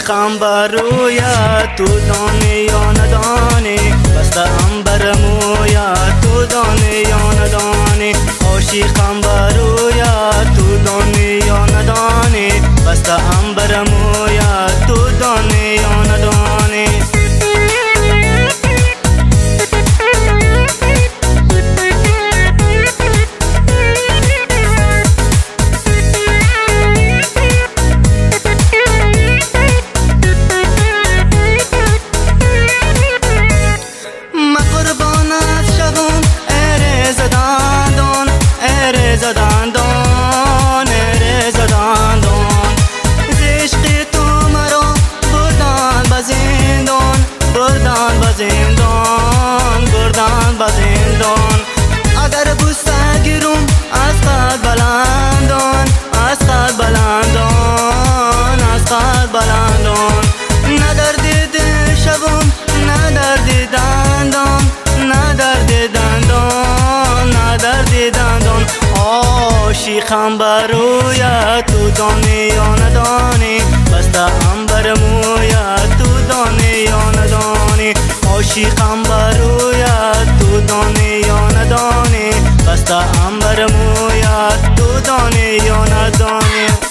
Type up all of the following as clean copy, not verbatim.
عاشقم بر رویت تو دانی یا ندانی بسته‌ام بر مویت تو دانی یا ندانی عاشقم بر رویت تو دانی یا ندانی بسته‌ام بر مویت تو دانی یا ندانی بردان بزندان اگر بوسه گیرم از قد بلندان از قد بلندان از قد بلندان ندرد شبم ندرد دندان ندرد دندان ندرد دندان عاشقم بر رویت تو دانی یا ندانی بسته‌ام بر مویت تو دانی یا ندانی عاشقم بر رویت تو دانی یا ندانی بسته‌ام بر مویت تو دانی یا ندانی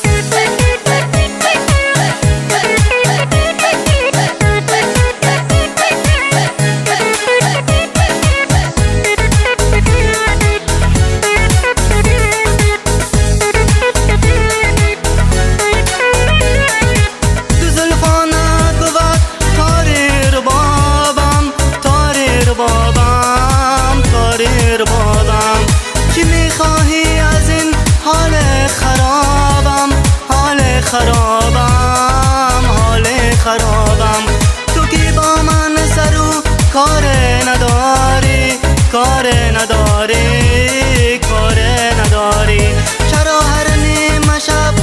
بابم چی میخواهی از این حال خرابم حال خرابم حال خرابم تو که با من سر و کار نداری کار نداری کار نداری چرا هر نیمه شب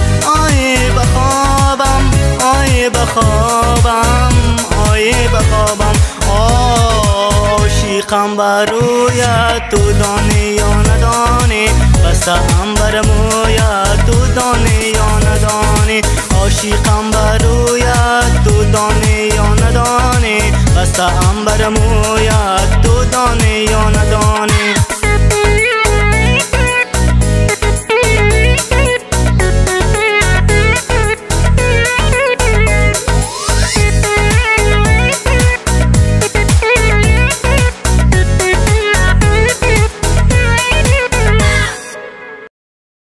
آیی بخوابم آیی بخوابم آیی بخوابم عاشقم بر رویت تو دانی یا ندانی بسته‌ام بر مویت تو دانی یا ندانی عاشقم بر رویت تو دانی یا ندانی بسته‌ام بر مویت تو دانی یا ندانی